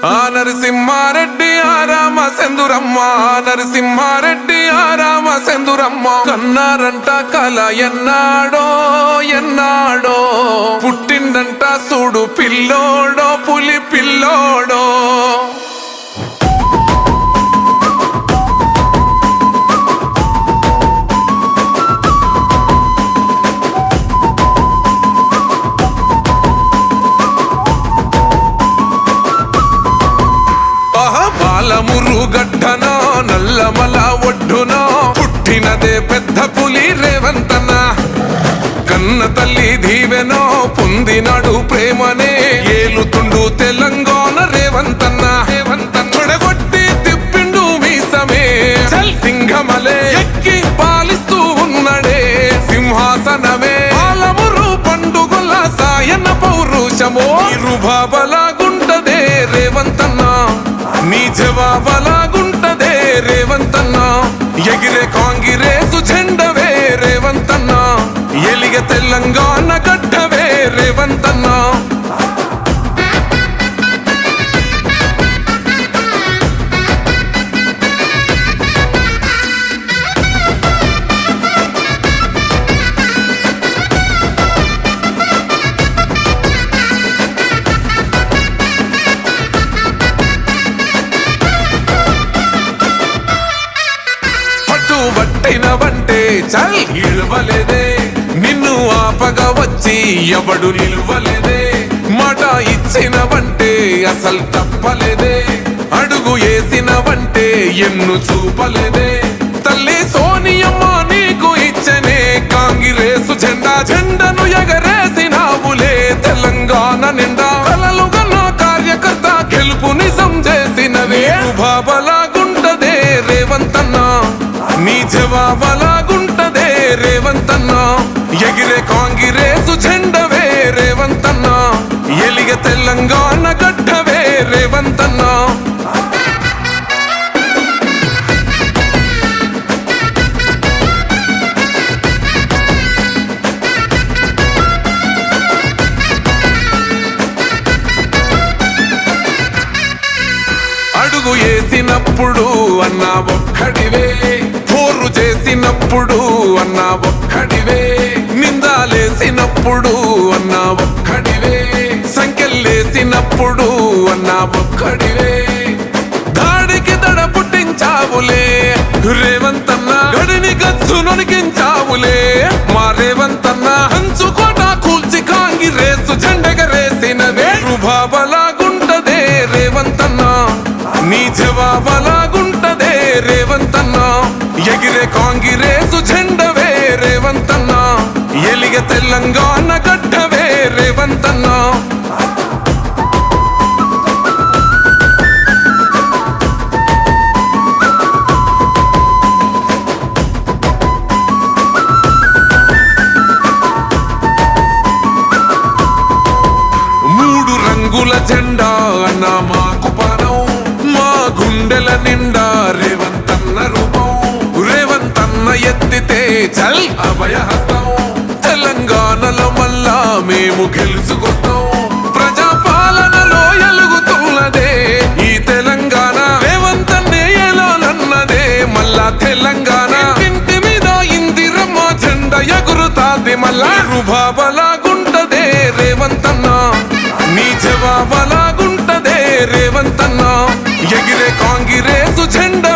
నరసింహారెడ్డి రామ సెందురమ్మ నరసింహారెడ్డి రామ సెందురమ్మ కన్నారంట కల ఎన్నాడో ఎన్నాడో పుట్టిండంట చూడు పిల్లోడో పులి పిల్లోడో మురుగడ్డనో నల్లమల ఒడ్డునో పుట్టినదే పెద్ద పులి రేవంతన్న కన్న తల్లి దీవెనో పొందినాడు ప్రేమనే ఏలుతుండు తెలంగాణ రేవంతన్న తొడగొట్టి తిప్పిండు మీసమే సింహమలే ఎక్కి పాలిస్తూ ఉన్నడే సింహాసనమే పాలమురు పండుగల సాయన పౌరుషమో ఇరుబాబలాగుంటదే రేవంతన్న నీ జవాబలాగుంటదే రేవంతన్న ఎగిరే కాంగిరేసు జెండవే రేవంతన్న ఎలిగ తెలంగాణ గడ్డవే రేవంతన్న పట్టినవంటే చల్ ఇవ్వలేదే నిన్ను ఆపగా వచ్చి ఎవడు నిలువలేదే మాట ఇచ్చినవంటే అసలు తప్పలేదే అడుగు వేసినవంటే ఎన్ను చూపలేదే తల్లి సోనియమ్మ నీకు ఇచ్చనే కాంగ్రెసు జెండా జెండను ఎగరేసినావులే తెలంగాణ నిండా కలలుగా నా కార్యకర్త గెలుపు నిజం చేసినవే బాబలాగుంటదే రేవంతన్న నీ జవాబలాగుంటదే రేవంతన్న ఎగిరే కాంగ్రెసు జెండవే రేవంతన్న ఎలిగ తెలంగాణ గడ్డవే రేవంతన్న అడుగు వేసినప్పుడు అన్నా ఒక్కడివే పోరు చేసినప్పుడు అన్నా ఒక్కడివే నిందాలేసినప్పుడు అన్నా ఒక్కడివే సంఖ్యలేసినప్పుడు అన్నా ఒక్కడివే దాడికి దడ పుట్టించావులే రేవంతన్న గడిని గచ్చు నొనికించావులే మా రేవంతన్న హంచుకోట కూల్చి కాంగిరేసు జెండెగరేసినవే రుబాబలాగుంటదే రేవంతన్న నీ జవాబలాగుంటదే రేవంతన్న ఎగిరే కాంగ్రెసు జెండవే రేవంతన్న ఎలిగ తెలంగాణ గడ్డవే రేవంతన్న మూడు రంగుల జెండా అన్న మాకు పానం మా గుండెల నిండా రేవంతన్న రూపం రేవంతన్న ఎత్తితే చల్ అభయహస్తం తెలంగాణలో మళ్ళా మేము గెలుచుకొస్తాం ప్రజాపాలనలో ఎలుగుతున్నదే ఈ తెలంగాణ రేవంతన్నే ఎలాలన్నదే మళ్ళా తెలంగాణ ఇంటి మీద ఇందిరమ్మ జెండ ఎగురుతాది మళ్ళా రుబాబలాగుంటదే రేవంతన్న నీ జవాబలాగుంటదే రేవంతన్న ఎగిరే కాంగ్రెసు జెండ